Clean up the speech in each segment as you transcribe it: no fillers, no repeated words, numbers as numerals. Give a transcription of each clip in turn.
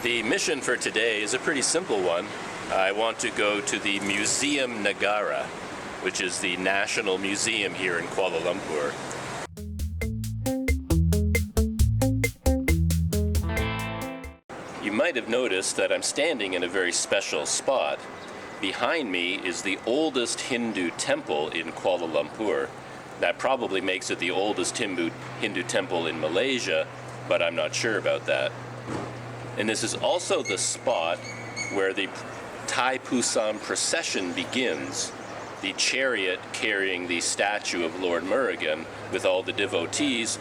The mission for today is a pretty simple one. I want to go to the Muzium Negara, which is the national museum here in Kuala Lumpur. You might have noticed that I'm standing in a very special spot. Behind me is the oldest Hindu temple in Kuala Lumpur. That probably makes it the oldest Hindu temple in Malaysia, but I'm not sure about that. And this is also the spot where the Thai Pusam procession begins. The chariot carrying the statue of Lord Murugan with all the devotees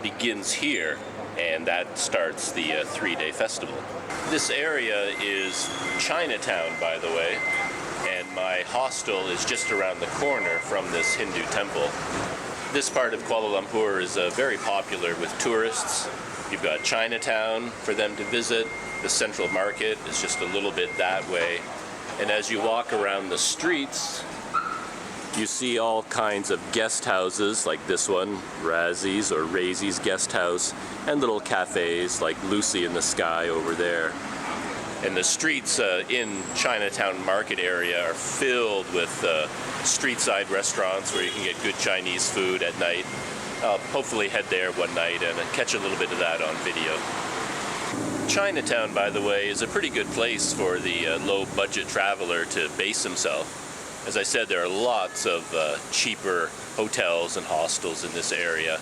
begins here, and that starts the three-day festival. This area is Chinatown, by the way, and my hostel is just around the corner from this Hindu temple. This part of Kuala Lumpur is very popular with tourists. You've got Chinatown for them to visit. The central market is just a little bit that way. And as you walk around the streets, you see all kinds of guest houses like this one, Razzy's or Raisy's guest house, and little cafes like Lucy in the Sky over there. And the streets in Chinatown market area are filled with street-side restaurants where you can get good Chinese food at night. I'll hopefully head there one night and catch a little bit of that on video. Chinatown, by the way, is a pretty good place for the low-budget traveler to base himself. As I said, there are lots of cheaper hotels and hostels in this area,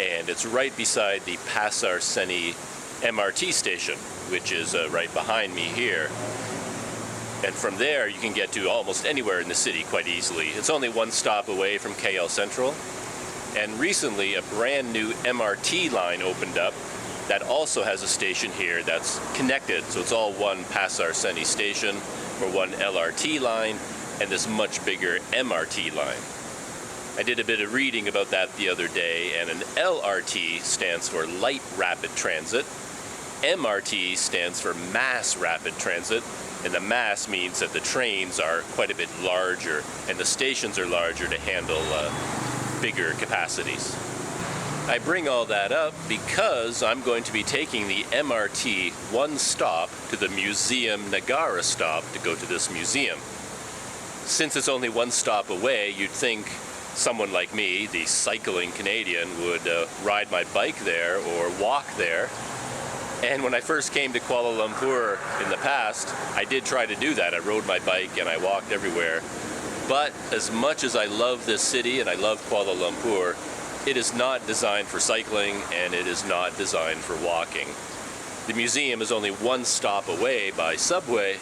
and it's right beside the Pasar Seni MRT station, which is right behind me here. And from there, you can get to almost anywhere in the city quite easily. It's only one stop away from KL Central. And recently, a brand new MRT line opened up that also has a station here that's connected. So it's all one Pasar Seni station or one LRT line and this much bigger MRT line. I did a bit of reading about that the other day, and an LRT stands for Light Rapid Transit. MRT stands for Mass Rapid Transit, and the mass means that the trains are quite a bit larger and the stations are larger to handle bigger capacities. I bring all that up because I'm going to be taking the MRT one stop to the Muzium Negara stop to go to this museum. Since it's only one stop away, you'd think someone like me, the cycling Canadian, would ride my bike there or walk there. And when I first came to Kuala Lumpur in the past, I did try to do that. I rode my bike and I walked everywhere. But as much as I love this city and I love Kuala Lumpur, it is not designed for cycling and it is not designed for walking. The museum is only one stop away by subway,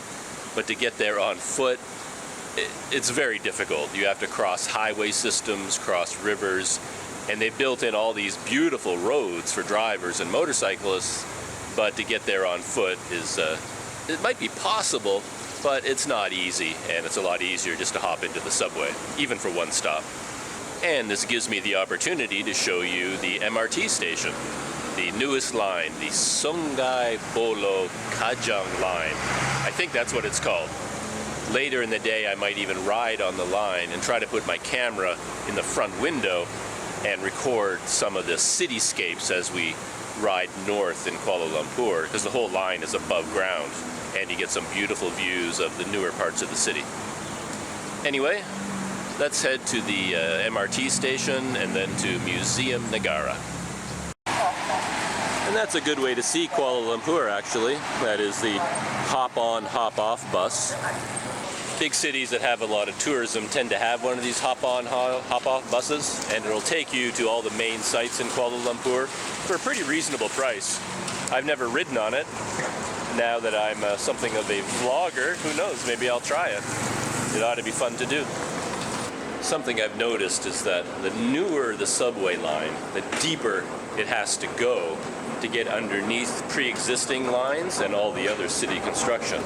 but to get there on foot, it's very difficult. You have to cross highway systems, cross rivers, and they built in all these beautiful roads for drivers and motorcyclists, but to get there on foot is, it might be possible, but it's not easy, and it's a lot easier just to hop into the subway, even for one stop. And this gives me the opportunity to show you the MRT station, the newest line, the Sungai Buloh-Kajang line. I think that's what it's called. Later in the day, I might even ride on the line and try to put my camera in the front window and record some of the cityscapes as we ride north in Kuala Lumpur, because the whole line is above ground and you get some beautiful views of the newer parts of the city. Anyway, let's head to the MRT station and then to Muzium Negara. And that's a good way to see Kuala Lumpur, actually. That is the hop-on, hop-off bus. Big cities that have a lot of tourism tend to have one of these hop-on, hop-off buses, and it'll take you to all the main sites in Kuala Lumpur for a pretty reasonable price. I've never ridden on it. Now that I'm something of a vlogger, who knows, maybe I'll try it. It ought to be fun to do. Something I've noticed is that the newer the subway line, the deeper it has to go to get underneath pre-existing lines and all the other city construction.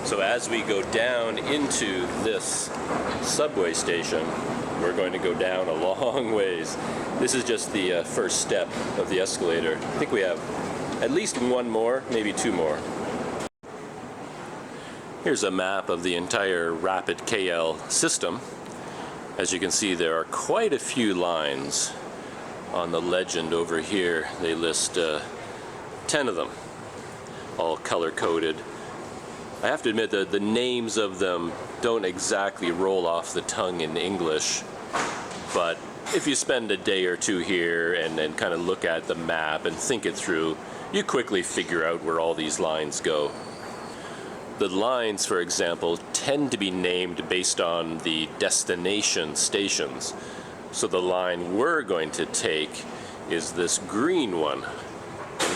So as we go down into this subway station, we're going to go down a long ways. This is just the first step of the escalator. I think we have at least one more, maybe two more. Here's a map of the entire RapidKL system. As you can see, there are quite a few lines. On the legend over here, they list 10 of them. all color-coded. I have to admit that the names of them don't exactly roll off the tongue in English, but if you spend a day or two here and then kind of look at the map and think it through, you quickly figure out where all these lines go. The lines, for example, tend to be named based on the destination stations. So the line we're going to take is this green one.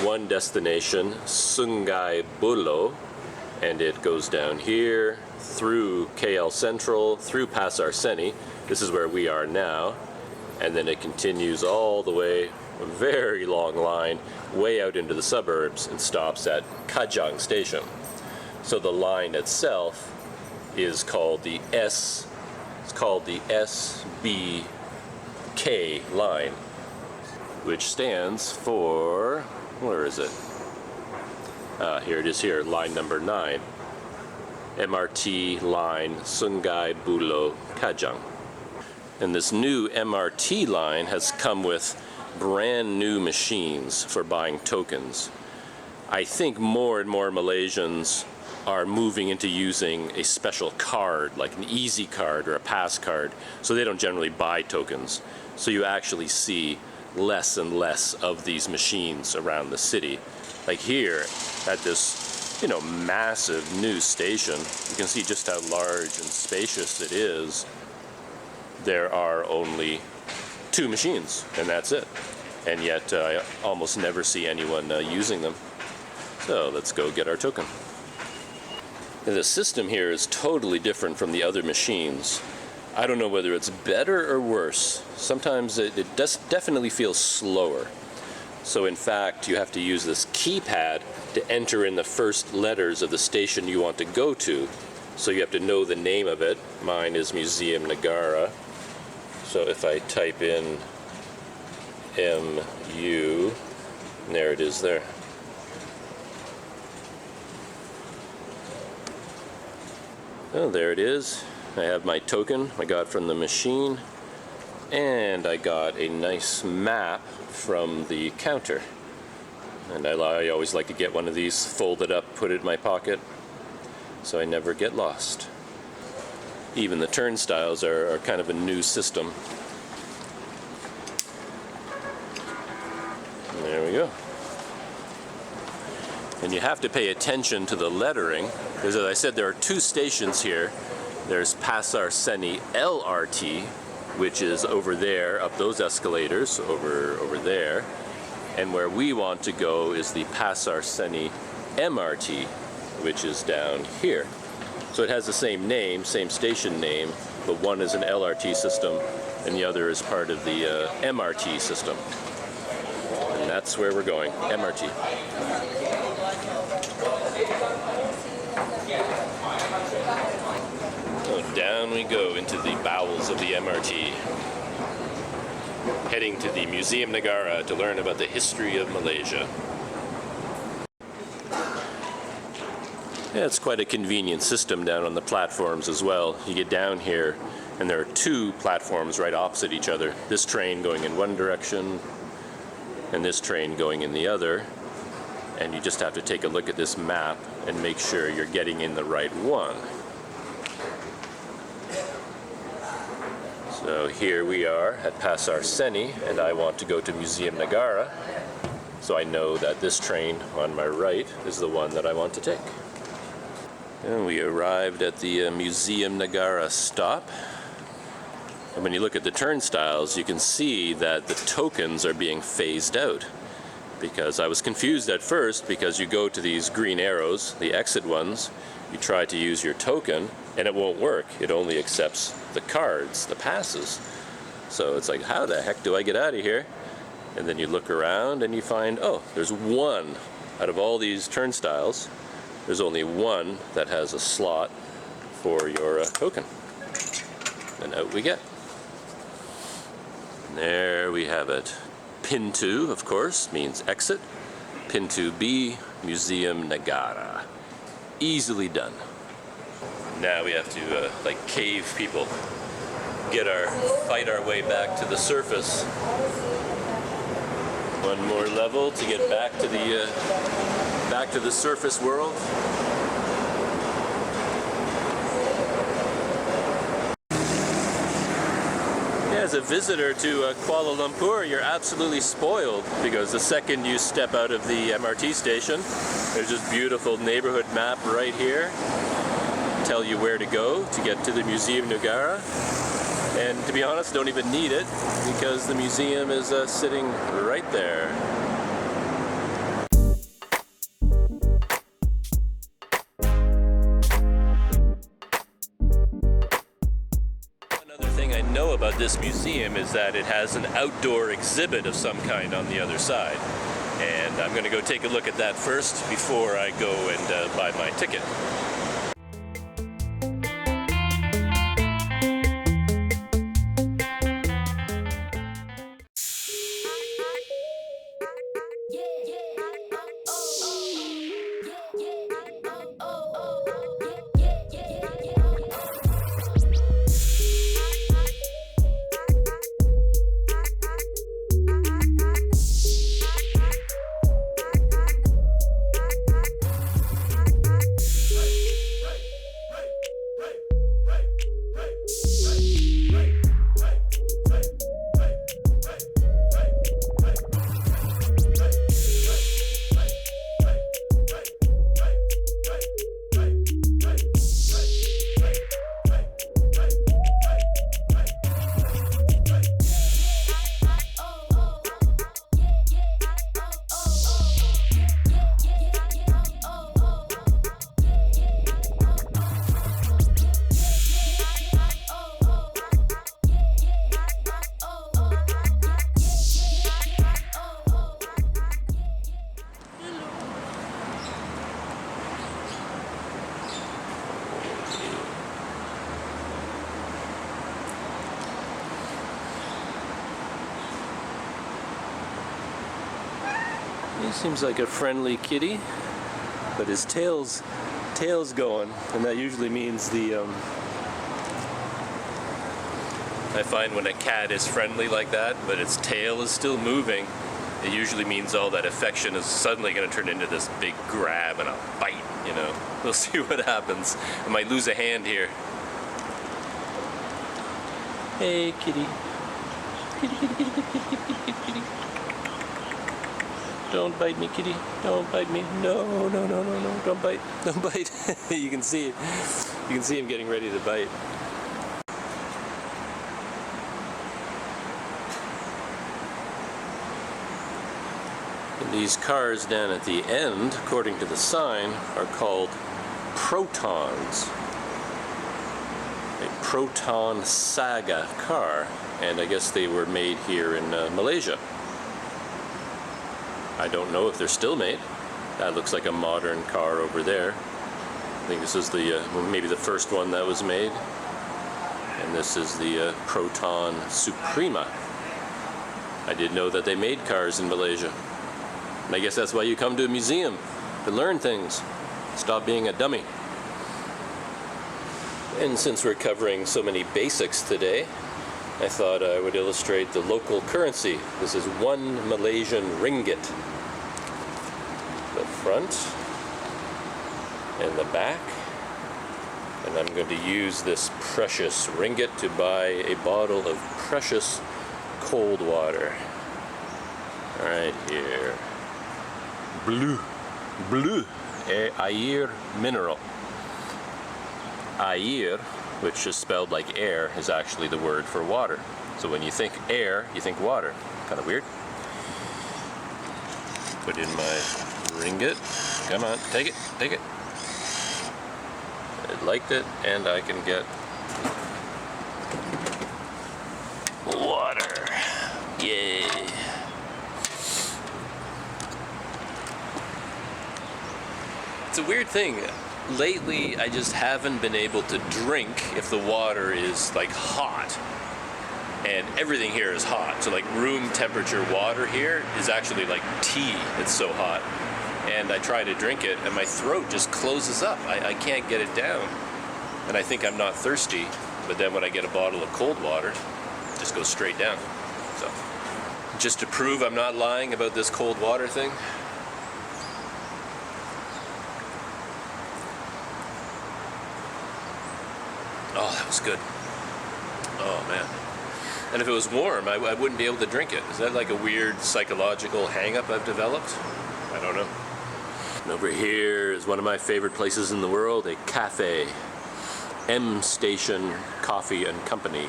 One destination, Sungai Buloh, and it goes down here through KL Central, through Pasar Seni. This is where we are now. And then it continues all the way, a very long line, way out into the suburbs and stops at Kajang Station. So the line itself is called the SBK line, which stands for, where is it? Here it is here, line number 9. MRT line Sungai Buloh-Kajang. And this new MRT line has come with brand new machines for buying tokens. I think more and more Malaysians are moving into using a special card, like an Easy card or a Pass card, so they don't generally buy tokens. So you actually see less and less of these machines around the city. Like here at this, massive new station, you can see just how large and spacious it is. There are only 2 machines, and that's it. And yet I almost never see anyone using them. So let's go get our token. And the system here is totally different from the other machines. I don't know whether it's better or worse. Sometimes it definitely feels slower. So in fact, you have to use this keypad to enter in the first letters of the station you want to go to. So you have to know the name of it. Mine is Muzium Negara. So if I type in MU, there it is there. Oh, there it is. I have my token I got from the machine, and I got a nice map from the counter. And I always like to get one of these, fold it up, put it in my pocket, so I never get lost. Even the turnstiles are kind of a new system. There we go. And you have to pay attention to the lettering, because as I said, there are 2 stations here. There's Pasar Seni LRT, which is over there, up those escalators, over there. And where we want to go is the Pasar Seni MRT, which is down here. So it has the same name, same station name, but one is an LRT system and the other is part of the MRT system. And that's where we're going, MRT. So down we go into the bowels of the MRT, heading to the Muzium Negara to learn about the history of Malaysia. Yeah, it's quite a convenient system down on the platforms as well. You get down here and there are 2 platforms right opposite each other. This train going in one direction and this train going in the other. And you just have to take a look at this map and make sure you're getting in the right one. So here we are at Pasar Seni, and I want to go to Muzium Negara. So I know that this train on my right is the one that I want to take. And we arrived at the Muzium Negara stop. And when you look at the turnstiles, you can see that the tokens are being phased out. Because I was confused at first, because you go to these green arrows, the exit ones, you try to use your token, and it won't work. It only accepts the cards, the passes. So it's like, how the heck do I get out of here? And then you look around and you find, oh, there's one out of all these turnstiles. There's only one that has a slot for your token. And out we get. And there we have it. Pin 2, of course, means exit. Pin 2B, Muzium Negara. Easily done. Now we have to, like cave people, fight our way back to the surface. One more level to get back to the back to the surface world. As a visitor to Kuala Lumpur, you're absolutely spoiled because the second you step out of the MRT station, there's this beautiful neighborhood map right here. Tell you where to go to get to the Muzium Negara. And to be honest, don't even need it because the museum is sitting right there. About this museum is that it has an outdoor exhibit of some kind on the other side, and I'm going to go take a look at that first before I go and buy my ticket. He seems like a friendly kitty, but his tail's going, and that usually means I find when a cat is friendly like that, but its tail is still moving, it usually means all that affection is suddenly going to turn into this big grab and a bite, you know. We'll see what happens. I might lose a hand here. Hey, kitty. Kitty, kitty, kitty, kitty, kitty, kitty, kitty, kitty. Don't bite me, kitty. Don't bite me. No, no, no, no, no. Don't bite. Don't bite. You can see it. You can see him getting ready to bite. And these cars down at the end, according to the sign, are called protons. A proton saga car. And I guess they were made here in Malaysia. I don't know if they're still made. That looks like a modern car over there. I think this is the maybe the first one that was made. And this is the Proton Suprema. I didn't know that they made cars in Malaysia. And I guess that's why you come to a museum, to learn things. Stop being a dummy. And since we're covering so many basics today, I thought I would illustrate the local currency. This is 1 Malaysian ringgit. The front and the back. And I'm going to use this precious ringgit to buy a bottle of precious cold water. Right here. Blue. Air mineral. Air, which is spelled like air, is actually the word for water. So when you think air, you think water. Kind of weird. Put in my ringgit. Come on, take it, take it. I liked it, and I can get water. Yay. It's a weird thing. Lately, I just haven't been able to drink if the water is like hot. And everything here is hot. So like room temperature water here is actually like tea. It's so hot. And I try to drink it and my throat just closes up. I can't get it down. And I think I'm not thirsty. But then when I get a bottle of cold water, it just goes straight down. So just to prove I'm not lying about this cold water thing, Oh, that was good. Oh, man. And if it was warm, I wouldn't be able to drink it. Is that like a weird psychological hang-up I've developed? I don't know. And over here is one of my favorite places in the world, a cafe. M Station Coffee and Company.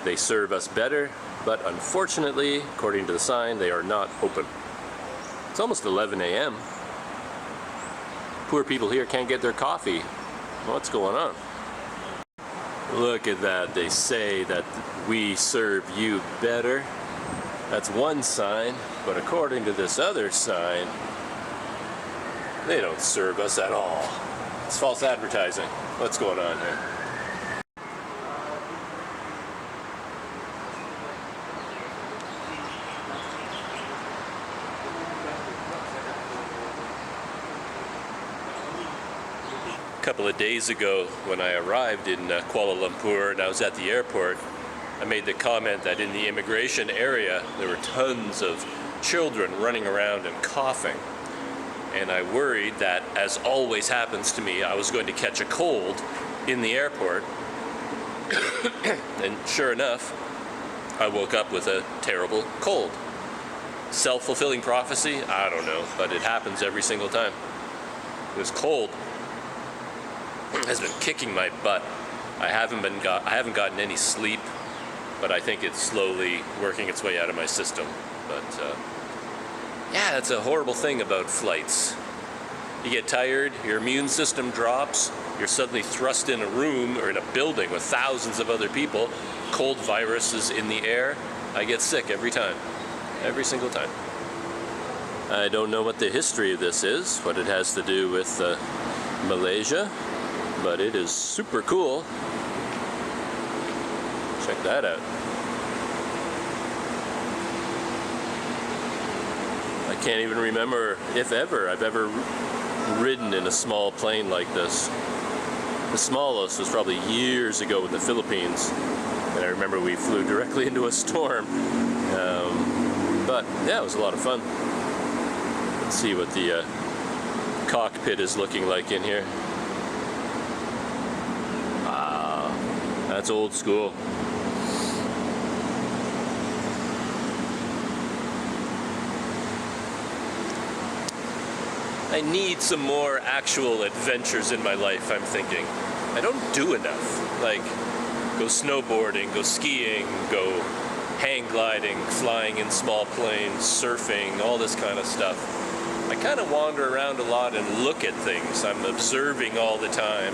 They serve us better, but unfortunately, according to the sign, they are not open. It's almost 11 a.m. Poor people here can't get their coffee. What's going on? Look at that. They say that we serve you better. That's one sign, but according to this other sign, they don't serve us at all. It's false advertising. What's going on here? A couple of days ago when I arrived in Kuala Lumpur and I was at the airport, I made the comment that in the immigration area there were tons of children running around and coughing. And I worried that, as always happens to me, I was going to catch a cold in the airport. And sure enough, I woke up with a terrible cold. Self-fulfilling prophecy? I don't know, but it happens every single time. This cold has been kicking my butt. I haven't gotten any sleep, but I think it's slowly working its way out of my system. But yeah, that's a horrible thing about flights. You get tired, your immune system drops, you're suddenly thrust in a room or in a building with thousands of other people, cold viruses in the air. I get sick every time, every single time. I don't know what the history of this is, what it has to do with Malaysia, but it is super cool. Check that out. I can't even remember if ever I've ever ridden in a small plane like this. The smallest was probably years ago in the Philippines, and I remember we flew directly into a storm. But yeah, it was a lot of fun. Let's see what the cockpit is looking like in here. Wow, that's old school. I need some more actual adventures in my life, I'm thinking. I don't do enough. Like, go snowboarding, go skiing, go hang gliding, flying in small planes, surfing, all this kind of stuff. I kind of wander around a lot and look at things. I'm observing all the time.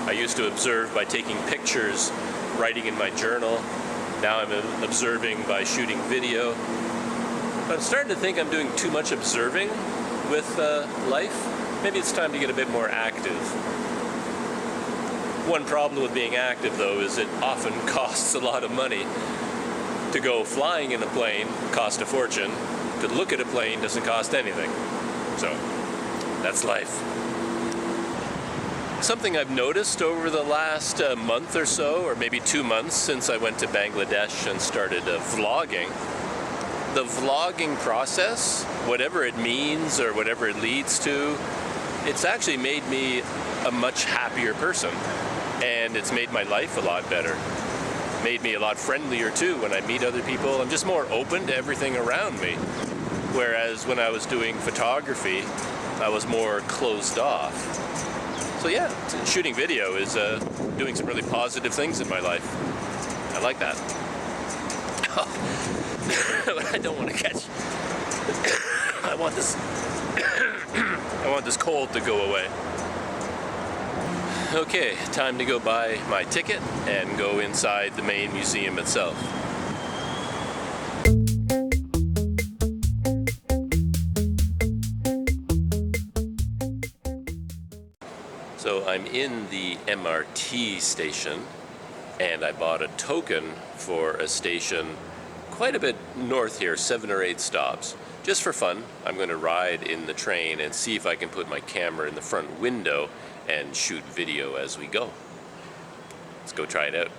I used to observe by taking pictures, writing in my journal. Now I'm observing by shooting video. But I'm starting to think I'm doing too much observing with life. Maybe it's time to get a bit more active. One problem with being active, though, is it often costs a lot of money. To go flying in a plane costs a fortune. To look at a plane doesn't cost anything. So, that's life. Something I've noticed over the last month or so, or maybe 2 months since I went to Bangladesh and started vlogging, the vlogging process, whatever it means or whatever it leads to, it's actually made me a much happier person. And it's made my life a lot better. Made me a lot friendlier too when I meet other people. I'm just more open to everything around me. Whereas when I was doing photography, I was more closed off. So yeah, shooting video is doing some really positive things in my life. I like that. I don't want to catch. I want this. I want this cold to go away. Okay, time to go buy my ticket and go inside the main museum itself. So I'm in the MRT station, and I bought a token for a station quite a bit north here, 7 or 8 stops. Just for fun, I'm going to ride in the train and see if I can put my camera in the front window and shoot video as we go. Let's go try it out.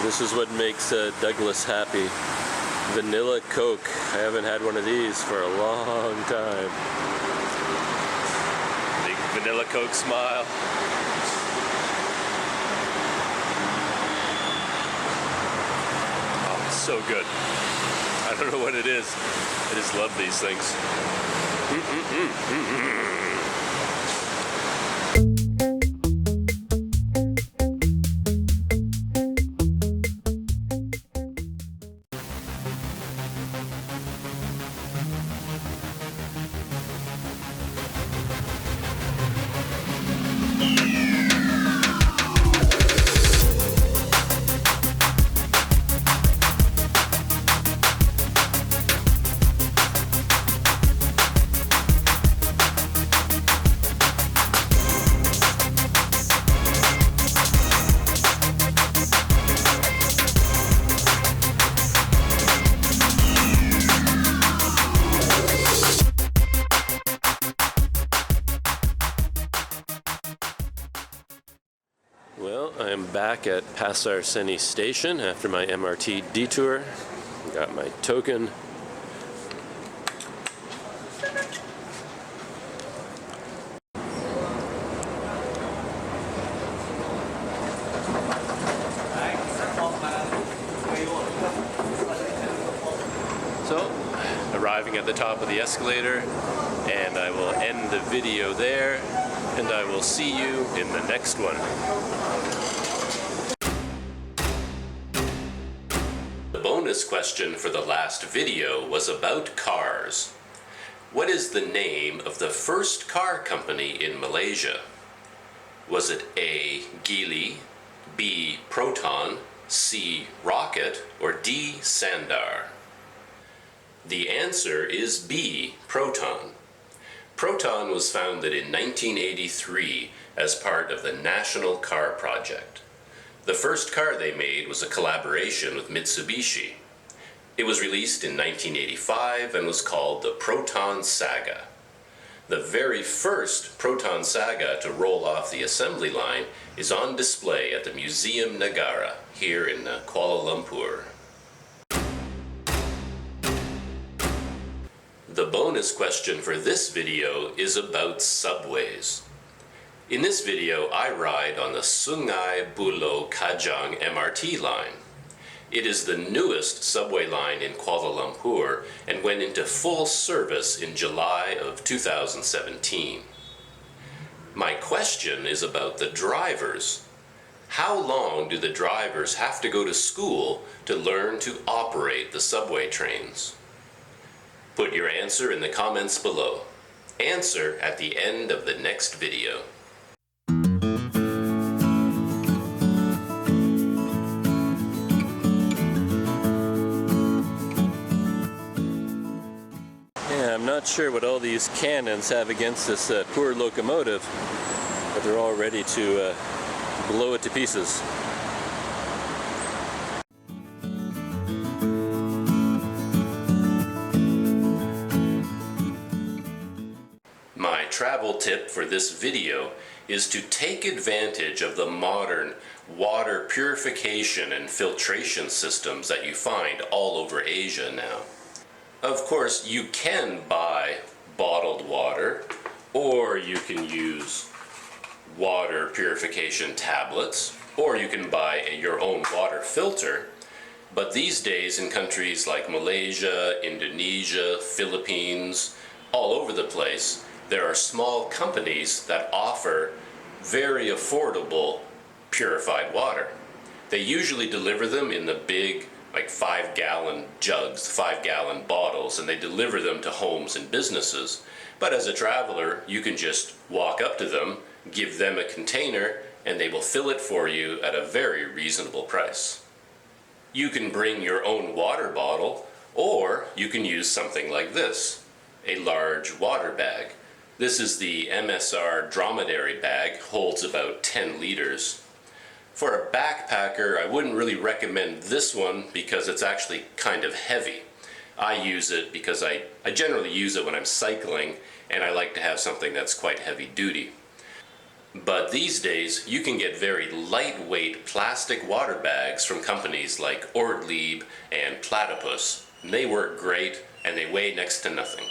This is what makes Douglas happy. Vanilla Coke. I haven't had one of these for a long time. Big Vanilla Coke smile. Oh, it's so good. I don't know what it is. I just love these things. Well, I'm back at Pasar Seni Station after my MRT detour. Got my token. So, arriving at the top of the escalator, and I will end the video there, and I will see you in the next one. The bonus question for the last video was about cars. What is the name of the first car company in Malaysia? Was it A. Geely, B. Proton, C. Rocket, or D. Sandar? The answer is B. Proton. Proton was founded in 1983 as part of the National Car Project. The first car they made was a collaboration with Mitsubishi. It was released in 1985 and was called the Proton Saga. The very first Proton Saga to roll off the assembly line is on display at the Muzium Negara here in Kuala Lumpur. The bonus question for this video is about subways. In this video, I ride on the Sungai Buloh-Kajang MRT line. It is the newest subway line in Kuala Lumpur and went into full service in July of 2017. My question is about the drivers. How long do the drivers have to go to school to learn to operate the subway trains? Put your answer in the comments below. Answer at the end of the next video. Yeah, I'm not sure what all these cannons have against this poor locomotive, but they're all ready to blow it to pieces. My travel tip for this video is to take advantage of the modern water purification and filtration systems that you find all over Asia now. Of course, you can buy bottled water, or you can use water purification tablets, or you can buy your own water filter. But these days in countries like Malaysia, Indonesia, Philippines, all over the place, there are small companies that offer very affordable purified water. They usually deliver them in the big, like 5-gallon jugs, 5-gallon bottles, and they deliver them to homes and businesses. But as a traveler, you can just walk up to them, give them a container, and they will fill it for you at a very reasonable price. You can bring your own water bottle, or you can use something like this, a large water bag. This is the MSR dromedary bag, holds about 10 liters. For a backpacker, I wouldn't really recommend this one because it's actually kind of heavy. I use it because I generally use it when I'm cycling, and I like to have something that's quite heavy duty. But these days, you can get very lightweight plastic water bags from companies like Ortlieb and Platypus. They work great, and they weigh next to nothing.